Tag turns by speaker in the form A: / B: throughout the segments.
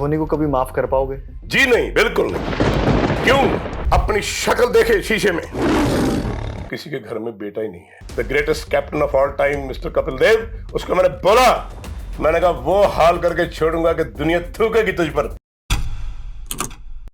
A: धोनी को कभी माफ कर पाओगे?
B: जी नहीं, बिल्कुल नहीं। क्यों? अपनी शक्ल देखे शीशे में, किसी के घर में बेटा ही नहीं है। The greatest captain of all time mister Kapil Dev, उसको मैंने बोला, मैंने कहा वो हाल करके छोड़ूंगा कि दुनिया थूकेगी तुझ पर।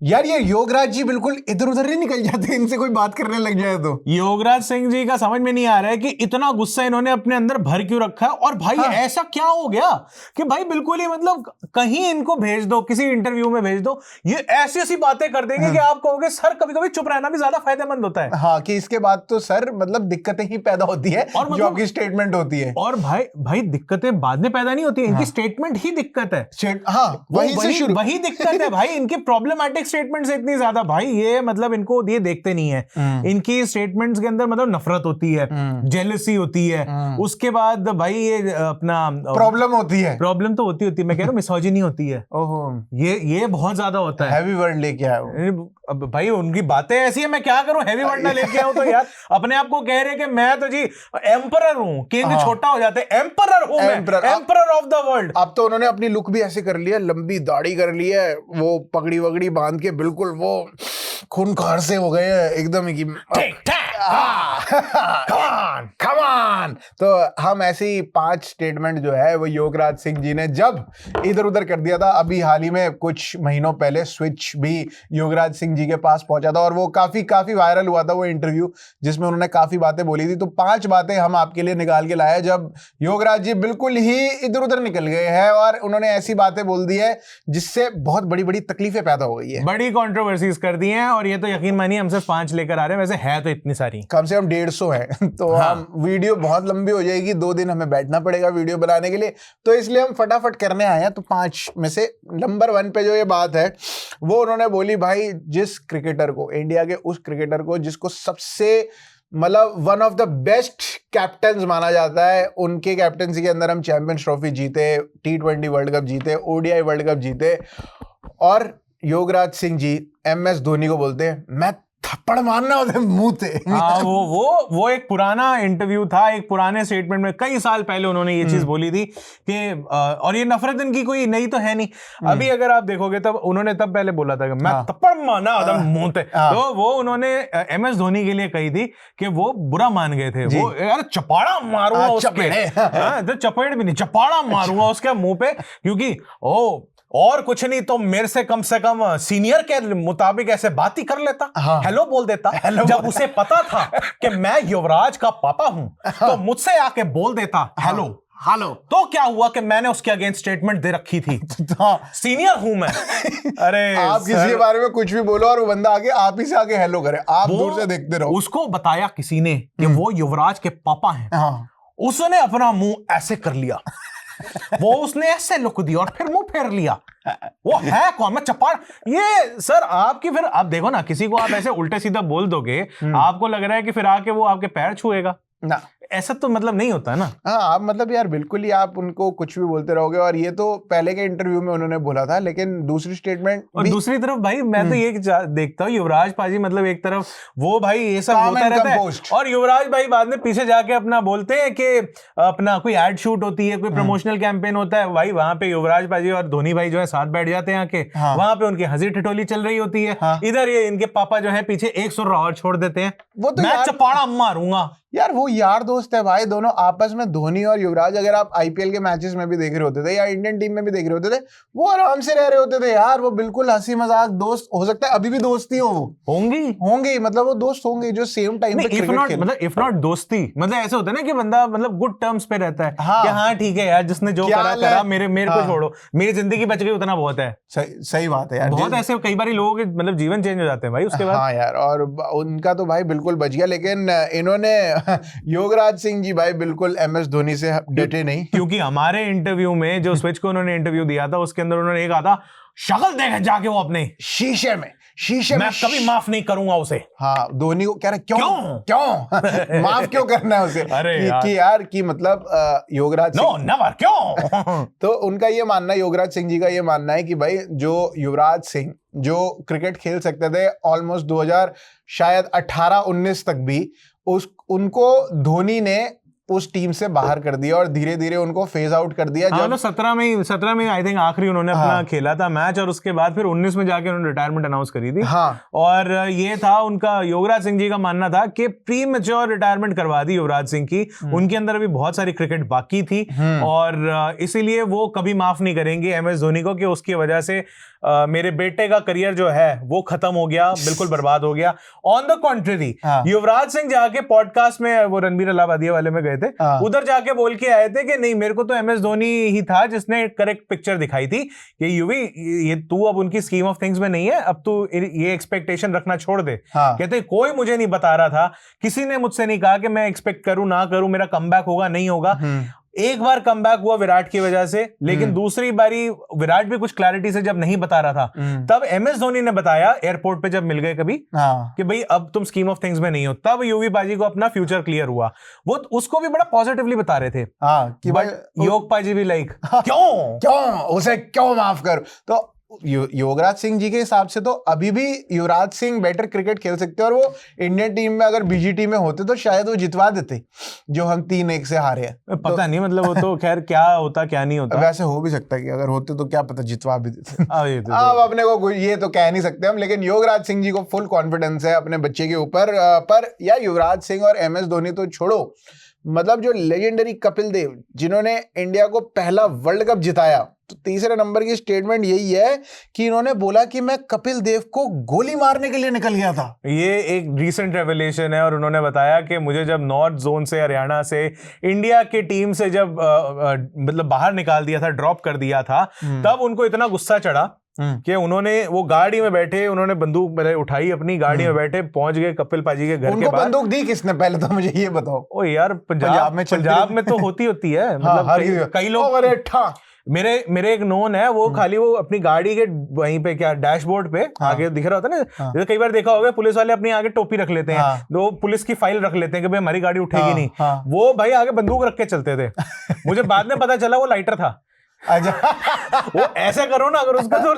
C: यार ये योगराज जी बिल्कुल इधर उधर नहीं निकल जाते, इनसे कोई बात करने लग जाए तो।
D: योगराज सिंह जी का समझ में नहीं आ रहा है कि इतना गुस्सा इन्होंने अपने अंदर भर क्यों रखा है। और भाई ऐसा क्या हो गया कि भाई बिल्कुल ही मतलब कहीं इनको भेज दो, किसी इंटरव्यू में भेज दो, ये ऐसी ऐसी बातें कर देंगे कि आप कहोगे सर कभी कभी चुप रहना भी ज्यादा फायदेमंद होता है।
C: हाँ, कि इसके बाद तो सर मतलब दिक्कतें ही पैदा होती है
D: और
C: जो आपकी स्टेटमेंट होती है।
D: और भाई दिक्कतें बाद में पैदा नहीं होती है, इनकी स्टेटमेंट ही दिक्कत है।
C: हाँ,
D: वही दिक्कत है भाई, इनकी प्रॉब्लमैटिक स्टेटमेंट से इतनी ज्यादा भाई ये मतलब इनको ये देखते नहीं है। इनकी स्टेटमेंट्स के अंदर मतलब नफरत होती है, जेलसी होती है, उसके बाद भाई ये अपना
C: प्रॉब्लम होती है।
D: प्रॉब्लम तो होती है, मैं कह रहा हूँ मिसोजिनी होती है।
C: ओहो,
D: ये बहुत ज्यादा होता है।
C: हैवी वर्ड लेके आए हो।
D: अब भाई उनकी बातें ऐसी है, मैं क्या करूं, हैवी वर्ड ना लेके आऊं तो यार अपने आप को कह रहे कि मैं तो जी एम्परर हूं, किंग छोटा हो जाते, एम्परर हूं मैं, एम्परर ऑफ द वर्ल्ड।
C: अब तो उन्होंने अपनी लुक भी ऐसे कर लिया, लंबी दाढ़ी कर ली है, वो पगड़ी वगड़ी बांध के बिल्कुल वो खूंखार से हो गए हैं एकदम ही। Come on! तो हम ऐसे ही 5 स्टेटमेंट जो है वो योगराज सिंह जी ने जब इधर उधर कर दिया था, अभी हाल ही में कुछ महीनों पहले स्विच भी योगराज सिंह जी के पास पहुंचा था और वो काफी वायरल हुआ था वो इंटरव्यू, जिसमें उन्होंने काफी बातें बोली थी। तो 5 बातें हम आपके लिए निकाल के लाए जब योगराज जी बिल्कुल ही इधर उधर निकल गए हैं और उन्होंने ऐसी बातें बोल दी है जिससे बहुत बड़ी बड़ी तकलीफें पैदा हो गई है,
D: बड़ी कंट्रोवर्सीज कर दी हैं। और ये तो यकीन मानिए हम सिर्फ 5 लेकर आ रहे हैं, वैसे है तो इतनी सारी,
C: कम से कम 150 है। तो हम वीडियो बहुत लंबी हो जाएगी, 2 दिन हमें बैठना पड़ेगा वीडियो बनाने के लिए, तो इसलिए हम फटाफट करने आए हैं। तो 5 में से नंबर 1 पे जो ये बात है वो उन्होंने बोली, भाई जिस क्रिकेटर को, इंडिया के उस क्रिकेटर को जिसको सबसे मतलब one of the best captains माना जाता है, उनके कैप्टनसी के अंदर हम चैंपियंस ट्रॉफी जीते, T20 वर्ल्ड कप जीते, ODI वर्ल्ड कप जीते, और योगराज सिंह जी MS धोनी को बोलते हैं मैं थप्पड़ मारना होता मुंह पे।
D: वो एक पुराना इंटरव्यू था, एक पुराने स्टेटमेंट में कई साल पहले उन्होंने ये चीज बोली थी कि और ये नफरत इनकी कोई नई तो है नहीं। अभी अगर आप देखोगे तब उन्होंने तब पहले बोला था कि मैं थप्पड़ मारना होता मुंह पे, तो वो उन्होंने MS धोनी के लिए कही थी कि वो बुरा मान गए थे। वो यार चपाड़ा मारूंगा उसके, तो चपेड़ भी नहीं, चपाड़ा मारूंगा उसके मुंह पे, क्योंकि और कुछ नहीं तो मेरे से कम सीनियर के मुताबिक ऐसे बात ही कर लेता, हेलो बोल देता। जब उसे पता था कि मैं युवराज का पापा हूं तो मुझसे आके बोल देता हेलो। तो क्या हुआ कि मैंने उसके अगेंस्ट स्टेटमेंट दे रखी थी, सीनियर हूं मैं। अरे
C: आप किसी के बारे में कुछ भी बोलो और वो बंदा आगे आप ही से आगे हेलो करे, आप दूर से देखते रहो।
D: उसको बताया किसी ने कि वो युवराज के पापा हैं, उसने अपना मुंह ऐसे कर लिया, वो उसने ऐसे लुक दी और फिर मुंह फेर लिया। वो है कौन? मैं चपाड़। ये सर आपकी, फिर आप देखो ना, किसी को आप ऐसे उल्टे सीधा बोल दोगे, आपको लग रहा है कि फिर आके वो आपके पैर छुएगा ना, ऐसा तो मतलब नहीं होता है ना।
C: हाँ, आप मतलब यार बिल्कुल ही आप उनको कुछ भी बोलते रहोगे। और ये तो पहले के इंटरव्यू में उन्होंने बोला था, लेकिन दूसरी स्टेटमेंट
D: और दूसरी तरफ भाई मैं तो ये देखता हूँ युवराज पाजी, मतलब एक तरफ वो भाई ये सब होता रहता है और युवराज भाई बाद में पीछे जाके अपना बोलते हैं कि अपना कोई एड शूट होती है, कोई प्रमोशनल कैंपेन होता है, भाई वहां पे युवराज पाजी और धोनी भाई जो है साथ बैठ जाते हैं आके, वहां पे उनकी हंसी ठिठोली चल रही होती है। इधर ये इनके पापा जो है पीछे एक सुर और छोड़ देते हैं, वो तो मैं चपाड़ा मारूंगा।
C: यार वो यार दोस्त है भाई दोनों आपस में, धोनी और युवराज। अगर आप IPL के मैचेस में भी देख रहे होते थे या इंडियन टीम में भी देख रहे होते थे, वो आराम से रह रहे होते थे यार। वो बिल्कुल हंसी मजाक दोस्त, हो सकता है अभी भी दोस्ती होंगी, मतलब वो दोस्त होंगे जो सेम टाइम पे क्रिकेट खेले।
D: मतलब इफ नॉट दोस्ती, मतलब ऐसे होता है ना कि बंदा मतलब गुड टर्म्स पे रहता है कि हाँ ठीक है यार, जिसने जो करा मेरे को छोड़ो, मेरी जिंदगी बच गई उतना बहुत है।
C: सही बात है यार,
D: बहुत ऐसे कई बार लोगों के मतलब जीवन चेंज हो जाते हैं भाई उसके बाद।
C: हाँ यार, और उनका तो भाई बिल्कुल बच गया, लेकिन इन्होंने योगराज सिंह जी भाई बिल्कुल MS धोनी से डटे नहीं।
D: क्योंकि हमारे इंटरव्यू में जो स्विच को उन्होंने इंटरव्यू दिया था उसके अंदर उन्होंने कहा था शक्ल देखे जाके वो अपने शीशे में मैं कभी माफ नहीं करूंगा उसे।
C: हाँ, धोनी को कह रहे क्यों माफ क्यों करना है उसे?
D: अरे
C: यार कि मतलब योगराज
D: नेवर क्यों।
C: तो उनका ये मानना है, योगराज सिंह जी का ये मानना है कि भाई जो युवराज सिंह जो क्रिकेट खेल सकते थे ऑलमोस्ट 2000 शायद 18-19 तक भी, उनको धोनी ने उस टीम से बाहर कर दिया और धीरे धीरे उनको फेज आउट कर दिया।
D: हाँ, 17 में आई थिंक आखिरी उन्होंने अपना खेला था मैच, और उसके बाद फिर 19 में जाके उन्होंने रिटायरमेंट अनाउंस करी थी। और ये था उनका, युवराज सिंह जी का मानना था कि प्री मैच्योर रिटायरमेंट करवा दी युवराज सिंह की, उनके अंदर अभी बहुत सारी क्रिकेट बाकी थी और इसीलिए वो कभी माफ नहीं करेंगे MS धोनी को कि उसकी वजह से मेरे बेटे का करियर जो है वो खत्म हो गया, बिल्कुल बर्बाद हो गया। On the contrary Yuvraj Singh जाके पॉडकास्ट में, वो रणबीर अलाहाबादिया वाले में गए थे, उधर जाके बोल के आए थे कि नहीं, मेरे को तो MS धोनी ही था जिसने करेक्ट पिक्चर दिखाई थी कि युवी, ये तू अब उनकी स्कीम ऑफ थिंग्स में नहीं है, अब तू ये एक्सपेक्टेशन रखना छोड़ दे। कहते कोई मुझे नहीं बता रहा था, किसी ने मुझसे नहीं कहा कि मैं एक्सपेक्ट करूं ना करूं, मेरा कमबैक होगा नहीं होगा। एक बार कमबैक हुआ विराट की वजह से, लेकिन दूसरी बारी विराट भी कुछ क्लैरिटी से जब नहीं बता रहा था, तब MS धोनी ने बताया एयरपोर्ट पे जब मिल गए कभी कि भाई अब तुम स्कीम ऑफ थिंग्स में नहीं हो, तब यूवी बाजी को अपना फ्यूचर क्लियर हुआ। वो उसको भी बड़ा पॉजिटिवली बता रहे थे कि बट योग पाजी भी लाइक
C: क्यों उसे क्यों माफ कर। तो युवराज सिंह जी के हिसाब से तो अभी भी युवराज सिंह बेटर क्रिकेट खेल सकते हैं, और वो इंडियन टीम में अगर BGT में होते तो शायद वो जितवा देते, जो हम 3-1 से हारे हैं।
D: पता नहीं, मतलब वो तो खैर क्या होता क्या नहीं होता,
C: वैसे हो भी सकता है कि अगर होते तो क्या पता जितवा भी देते। अब अपने को ये तो कह नहीं सकते हम, लेकिन युवराज सिंह जी को फुल कॉन्फिडेंस है अपने बच्चे के ऊपर। पर या युवराज सिंह और MS धोनी तो छोड़ो, मतलब जो लेजेंडरी कपिल देव जिन्होंने इंडिया को पहला वर्ल्ड कप जिताया, तो तीसरे नंबर की स्टेटमेंट यही है कि इन्होंने बोला कि मैं कपिल देव को गोली मारने के लिए निकल गया था।
D: ये एक रीसेंट रेवलेशन है, और उन्होंने बताया कि मुझे जब नॉर्थ जोन से, हरियाणा से, इंडिया की टीम से जब मतलब बाहर निकाल दिया था, ड्रॉप कर दिया था, तब उनको इतना गुस्सा चढ़ा कि उन्होंने वो गाड़ी में बैठे, उन्होंने बंदूक पहले उठाई, अपनी गाड़ी में बैठे पहुंच गए कपिल पाजी के घर के बाहर।
C: बंदूक दी किसने पहले, तो मुझे ये बताओ।
D: ओ यार, पंजाब में तो होती है, मतलब कई लोग, मेरे एक नोन है, वो खाली वो अपनी गाड़ी के वहीं पे क्या डैशबोर्ड पे आगे दिख रहा होता है ना, जैसे कई बार देखा होगा पुलिस वाले अपनी आगे टोपी रख लेते हैं, वो पुलिस की फाइल रख लेते हैं कि भाई हमारी गाड़ी उठेगी नहीं, वो भाई आगे बंदूक रख के चलते थे। मुझे बाद में पता चला वो लाइटर था। वो ऐसा करो ना अगर उसका, तो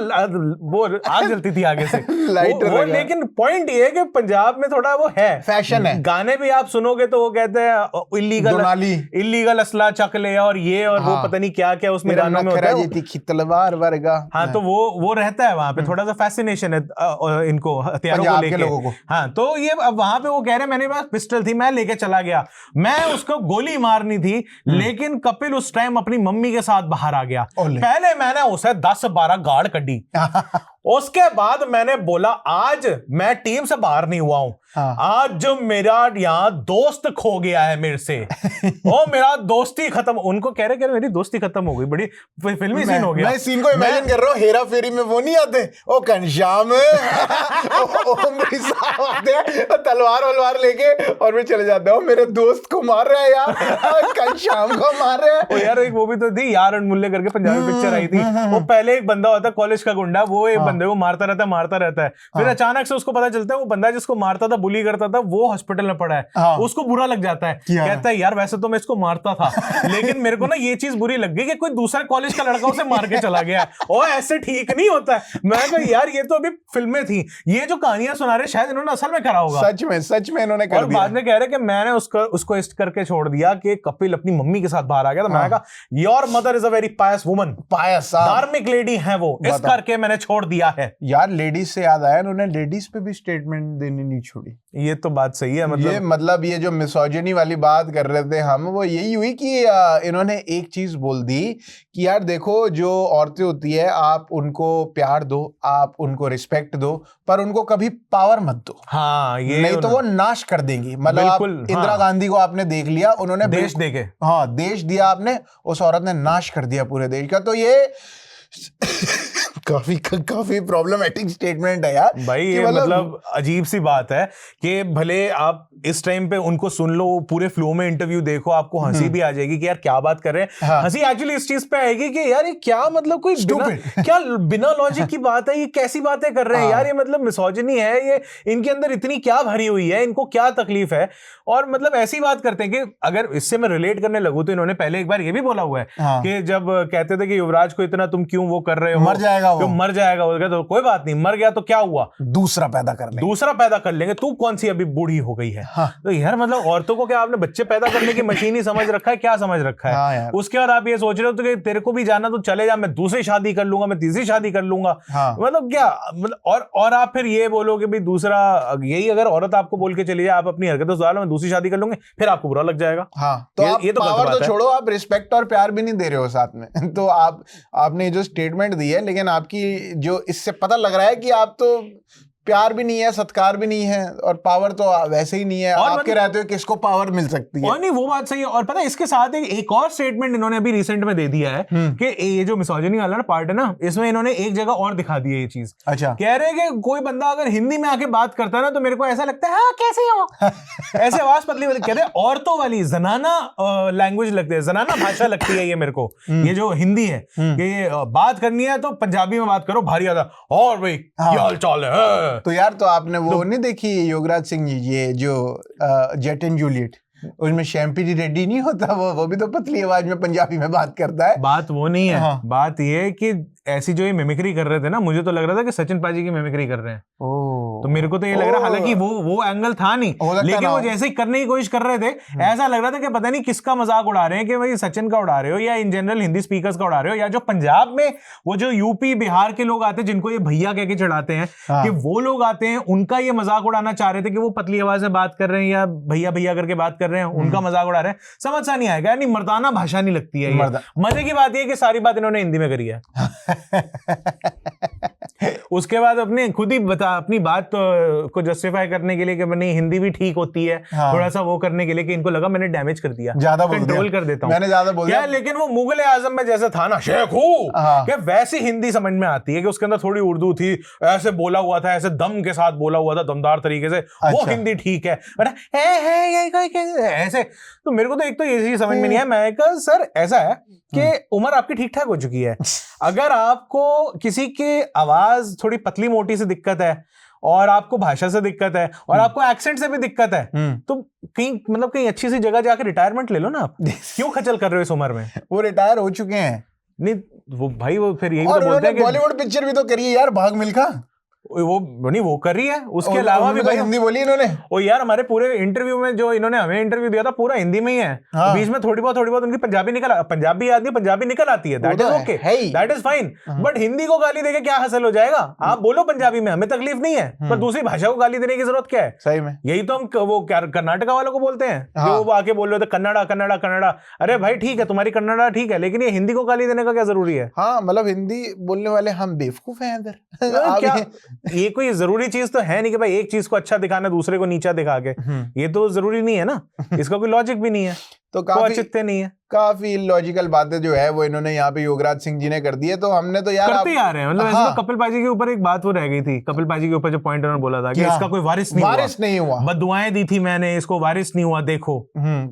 D: वो आग जलती थी आगे से वो। लेकिन पॉइंट ये है कि पंजाब में थोड़ा वो है, फैशन है। गाने भी आप सुनोगे तो वो कहते हैं इलीगल असला चक ले और ये और वो पता नहीं क्या क्या उसमें गानों में होता है,
C: तलवार वर्गा।
D: हाँ, तो वो रहता है वहां पे, थोड़ा सा फैसिनेशन है इनको हथियारों को लेके। हाँ, तो ये अब वहां पे वो कह रहे मेरे पास पिस्टल थी, मैं लेके चला गया, मैं उसको गोली मारनी थी, लेकिन कपिल उस टाइम अपनी मम्मी के साथ बाहर आ गया। पहले मैंने उसे 10-12 गाड़ कड़ी, उसके बाद मैंने बोला आज मैं टीम से बाहर नहीं हुआ हूं, आज जो मेरा यहाँ दोस्त खो गया है मेरे से, ओ मेरा दोस्ती खत्म। उनको कह रहे मेरी दोस्ती खत्म हो गई, बड़ी फिल्मी सीन हो गया।
C: मैं सीन को इमेजिन कर रहा हूँ, हेरा फेरी में वो नहीं आते, ओ घनश्याम आते तलवार वलवार लेके और मैं चले जाते हो, मेरे दोस्त को मार रहा है यार, घनश्याम को मार रहा है।
D: यार एक वो भी तो थी यार अनमुल्ले करके, पंजाबी पिक्चर आई थी, वो पहले एक बंदा होता कॉलेज का गुंडा, वो एक बंदे को मारता रहता है, फिर अचानक से उसको पता चलता है वो बंदा जिसको मारता था, बुली करता था, वो हॉस्पिटल में पड़ा है। उसको बुरा लग जाता है, कहता है यार वैसे तो मैं इसको मारता था, लेकिन मेरे को ना ये चीज बुरी लग गई कि कोई दूसरा कॉलेज का लड़का उसे मार के चला गया, और ऐसे ठीक नहीं होता है। मैं कहा यार ये तो अभी फिल्में थी, ये जो कहानियां सुना रहे शायद इन्होंने असल में करा होगा, सच में इन्होंने कर दिया। बाद में कह रहे कि मैंने उसको इस करके छोड़ दिया कि कपिल अपनी मम्मी के साथ बाहर आ गया, तो मैंने कहा your mother is a very Payas woman, धार्मिक लेडी है वो, इस करके मैंने छोड़ दिया है।
C: यार लेडीज से याद आया, उन्होंने लेडीज पे भी स्टेटमेंट देनी नहीं छोड़ी।
D: ये तो बात सही है,
C: मतलब ये जो मिसोजिनी वाली बात कर रहे थे हम, वो यही हुई कि इन्होंने एक चीज बोल दी कि यार देखो जो औरतें होती है आप उनको प्यार दो, आप उनको रिस्पेक्ट दो, पर उनको कभी पावर मत दो।
D: हाँ, ये
C: नहीं तो वो नाश कर देंगी। मतलब आप इंदिरा गांधी को आपने देख लिया, उन्होंने
D: देश देके,
C: हाँ देश दिया आपने, उस औरत ने नाश कर दिया पूरे देश का। तो ये काफी प्रॉब्लमेटिक स्टेटमेंट है यार
D: भाई, ये मतलब अजीब सी बात है कि भले आप इस टाइम पे उनको सुन लो, पूरे फ्लो में इंटरव्यू देखो, आपको हंसी भी आ जाएगी कि यार क्या बात कर रहे हैं। हाँ। हंसी एक्चुअली इस चीज पे आएगी कि यार ये क्या मतलब कोई क्या बिना लॉजिक की बात है, ये कैसी बातें कर रहे हैं यार, ये मतलब मिसोजिनी है, ये इनके अंदर इतनी क्या भरी हुई है, इनको क्या तकलीफ है, और मतलब ऐसी बात करते हैं कि अगर इससे मैं रिलेट करने लगूं तो इन्होंने पहले एक बार ये भी बोला हुआ है कि जब कहते थे कि युवराज को इतना तुम क्यों वो कर रहे हो,
C: मर जाएगा
D: जो मर जाएगा वो तो कोई बात नहीं, मर गया तो क्या हुआ,
C: दूसरा पैदा कर लेंगे,
D: दूसरा पैदा कर लेंगे, तू कौन सी अभी बूढ़ी हो गई है।
C: हाँ।
D: तो यार मतलब औरतों को क्या आपने बच्चे पैदा करने की मशीन ही समझ रखा है, क्या समझ रखा है।
C: हाँ यार।
D: उसके बाद आप ये सोच रहे हो तो कि तेरे को भी जाना तो चले जा, मैं दूसरी शादी कर लूंगा, मैं तीसरी शादी कर लूंगा।
C: हाँ।
D: मतलब क्या, मतलब और आप फिर ये बोलोगे भाई दूसरा, यही अगर औरत आपको बोल के चली जाए आप अपनी हरकतों से मैं दूसरी शादी कर लूंगे, फिर आपको बुरा लग जाएगा।
C: हाँ, तो आप
D: ये तो गलत
C: पावर
D: बात
C: तो
D: है।
C: छोड़ो, आप रिस्पेक्ट और प्यार भी नहीं दे रहे हो साथ में। तो आपने जो स्टेटमेंट दी है, लेकिन आपकी जो इससे पता लग रहा है कि आप तो प्यार भी नहीं है, सत्कार भी नहीं है, और पावर तो वैसे ही नहीं है।
D: और
C: आपके रहते हो किसको पावर मिल सकती है।
D: और नहीं, वो बात सही है। और पता है इसके साथ एक और स्टेटमेंट इन्होंने अभी रिसेंट में दे दिया है कि ये जो मिसोजिनी वाला ना पार्ट है ना, इसमें इन्होंने एक जगह और दिखा दी है ये चीज।
C: अच्छा।
D: कह रहे हैं कि कोई बंदा अगर हिंदी में आके बात करता है ना तो मेरे को ऐसा लगता है हाँ कैसे हो ऐसे आवाज पतली वाली, कहते हैं औरतों वाली जनाना लैंग्वेज लगती है, जनाना भाषा लगती है ये मेरे को, ये जो हिंदी है कि ये बात करनी है तो पंजाबी में बात करो भारी ज्यादा, और भाई क्या हाल चाल है।
C: तो यार, तो आपने वो नहीं देखी योगराज सिंह जी, ये जो जेट एंड जूलियट, उसमें शैम्पी रेड्डी नहीं होता, वो भी तो पतली आवाज में पंजाबी में बात करता है।
D: बात वो नहीं है।
C: हाँ।
D: बात ये है कि ऐसी जो ये मिमिक्री कर रहे थे ना, मुझे तो लग रहा था कि सचिन पाजी की मिमिक्री कर रहे हैं। तो मेरे को तो ये लग रहा, हालांकि वो एंगल था नहीं, लेकिन वो जैसे ही करने की कोशिश कर रहे थे ऐसा लग रहा था कि पता नहीं किसका मजाक उड़ा रहे हैं, कि भाई सचिन का उड़ा रहे हो या इन जनरल हिंदी स्पीकर्स का उड़ा रहे हो, या जो पंजाब में वो जो यूपी बिहार के लोग आते हैं जिनको ये भैया कह के चढ़ाते हैं, कि वो लोग आते हैं, उनका ये मजाक उड़ाना चाह रहे थे कि वो पतली आवाज में बात कर रहे हैं या भैया भैया करके बात कर रहे हैं, उनका मजाक उड़ा रहे हैं। समझ सा नहीं आएगा, यानी मर्दाना भाषा नहीं लगती है ये। मजे की बात ये कि सारी बात इन्होंने हिंदी में करी है। उसके बाद अपने खुद ही अपनी बात को जस्टिफाई करने के लिए कि नहीं हिंदी भी ठीक होती है, थोड़ा सा वो करने के लिए कि इनको लगा मैंने डैमेज कर दिया,
C: ज्यादा
D: कंट्रोल कर देता हूं,
C: मैंने ज्यादा बोल दिया।
D: लेकिन वो मुगल आजम में जैसे था ना शेख हूं, कि वैसी हिंदी समझ में आती है कि उसके अंदर थोड़ी उर्दू थी, ऐसे बोला हुआ था, ऐसे दम के साथ बोला हुआ था, दमदार तरीके से। वो हिंदी ठीक है, ऐसे। तो मेरे को तो एक तो ये चीज समझ में नहीं है। मैं कहा सर ऐसा है कि उम्र आपकी ठीक ठाक हो चुकी है, अगर आपको किसी की आवाज थोड़ी पतली मोटी से दिक्कत है और आपको भाषा से दिक्कत है और आपको एक्सेंट से भी दिक्कत है, तो कहीं मतलब कहीं अच्छी सी जगह जाकर रिटायरमेंट ले लो ना। आप क्यों खचल कर रहे हो इस उम्र में?
C: वो रिटायर हो चुके हैं।
D: नहीं वो भाई वो फिर यही
C: और
D: तो बोलते हैं कि
C: बॉलीवुड पिक्चर भी तो करी है यार, भाग मिल्खा,
D: वो कर रही है। उसके अलावा भी
C: भाई हिंदी बोली इन्होंने।
D: ओ यार हमारे पूरे इंटरव्यू में जो इन्होंने हमें इंटरव्यू दिया था पूरा हिंदी में ही है।
C: हाँ।
D: बीच में थोड़ी बहुत उनकी पंजाबी पंजाबी आदमी पंजाबी निकल आती है, that is okay, that is fine. But Hindi को गाली देके क्या हासिल हो जाएगा? आप बोलो पंजाबी में, हमें तकलीफ नहीं है, पर दूसरी भाषा को गाली देने की जरूरत क्या है?
C: सही में
D: यही तो हम वो कर्नाटका वालों को बोलते हैं, जो वो आके बोल रहे थे कन्नड़ा कन्नड़ा कन्नड़ा। अरे भाई ठीक है तुम्हारी कन्नड़ा ठीक है, लेकिन ये हिंदी को गाली देने का क्या जरूरी है?
C: हाँ मतलब हिंदी बोलने वाले हम बेवकूफ हैं इधर।
D: क्या ये कोई जरूरी चीज तो है नहीं कि भाई एक चीज को अच्छा दिखाना दूसरे को नीचा दिखा के, ये तो जरूरी नहीं है ना, इसका कोई लॉजिक भी नहीं है,
C: तो काफी
D: नहीं है।
C: काफी लॉजिकल बातें जो है वो इन्होंने यहाँ पे योगराज सिंह जी ने कर दी है। तो हमने तो यार
D: करते आ रहे हैं, मतलब ऐसे तो कपिल पाजी के ऊपर एक बात वो रह गई थी, कपिल पाजी के ऊपर जो पॉइंट उन्होंने बोला था कि इसका कोई वारिस नहीं हुआ, बददुआएं दी थी मैंने, इसको वारिस नहीं हुआ देखो।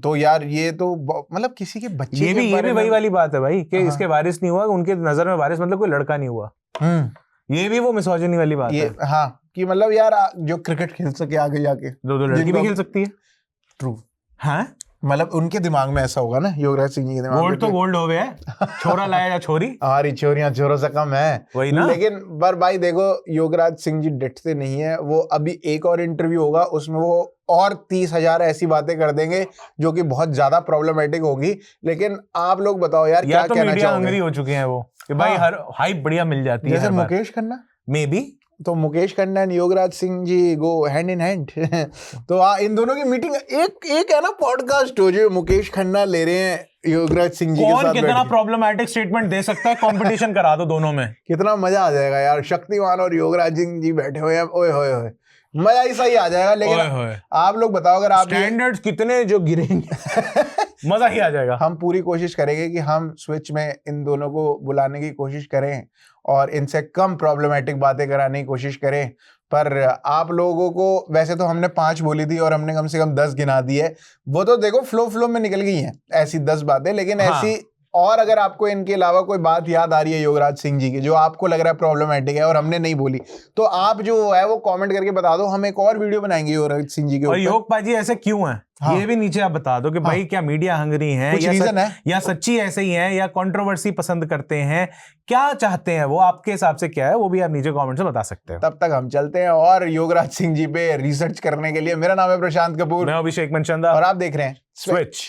C: तो यार ये तो मतलब किसी के बच्चे
D: ये भी वही वाली बात है भाई कि इसके वारिस नहीं हुआ, उनके नजर में वारिस मतलब कोई लड़का नहीं हुआ। ये भी वो मिसोजिनी वाली बात है।
C: हाँ कि मतलब यार जो क्रिकेट खेल सके आगे जाके,
D: दो लड़की भी खेल सकती है।
C: ट्रू।
D: हाँ
C: मतलब उनके दिमाग में ऐसा होगा ना, योगराज सिंह जी के दिमाग में।
D: गोल्ड तो गोल्ड हो गया, छोरा लाया या छोरी,
C: हमारी छोरियां छोरों से कम है,
D: वही ना।
C: लेकिन पर भाई देखो योगराज सिंह जी डटते नहीं है। वो अभी एक और इंटरव्यू होगा, उसमें वो और 30,000 ऐसी बातें कर देंगे जो कि बहुत ज्यादा प्रॉब्लमेटिक होगी। लेकिन आप लोग बताओ यार क्या
D: तो
C: कहना
D: मीडिया हंगरी हो चुके हैं वो कि भाई हर हाइप बढ़िया मिल जाती है,
C: जैसे मुकेश खन्ना
D: मे बी।
C: तो Mukesh Khanna and Yograj Singh ji go hand in hand. तो इन दोनों की मीटिंग एक है ना पॉडकास्ट हो जो मुकेश खन्ना ले रहे हैं योगराज सिंह जी के साथ।
D: कौन कितना प्रॉब्लमैटिक स्टेटमेंट दे सकता है, कंपटीशन करा दो दोनों में,
C: कितना मजा आ जाएगा यार। शक्तिमान और योगराज सिंह जी बैठे हुए हैं, ओए होए होए, मजा ऐसा ही आ जाएगा। लेकिन आप लोग बताओ अगर आप
D: स्टैंडर्ड्स कितने जो गिरेंगे मजा ही आ जाएगा।
C: हम पूरी कोशिश करेंगे कि हम स्विच में इन दोनों को बुलाने की कोशिश करें और इनसे कम प्रॉब्लमेटिक बातें कराने की कोशिश करें। पर आप लोगों को वैसे तो हमने 5 बोली थी और हमने कम से कम 10 गिना दी है, वो तो देखो फ्लो में निकल गई हैं ऐसी 10 बातें। लेकिन ऐसी और अगर आपको इनके अलावा कोई बात याद आ रही है योगराज सिंह जी की जो आपको लग रहा है प्रॉब्लमेटिक है और हमने नहीं बोली, तो आप जो है वो कमेंट करके बता दो, हम एक और वीडियो बनाएंगे योगराज सिंह जी के
D: और
C: ऊपर।
D: योग पाजी ऐसे क्यों है
C: हाँ।
D: ये भी नीचे आप बता दो कि भाई क्या मीडिया हंगरी है
C: कुछ रीजन है
D: या सच्ची ऐसे ही है या कंट्रोवर्सी पसंद करते हैं, क्या चाहते हैं वो, आपके हिसाब से क्या है वो भी आप नीचे कमेंट से बता सकते हो।
C: तब तक हम चलते हैं और योगराज सिंह जी पे रिसर्च करने के लिए। मेरा नाम है प्रशांत कपूर,
D: मैं अभिषेक मनचंदा
C: और आप देख रहे हैं
D: स्विच।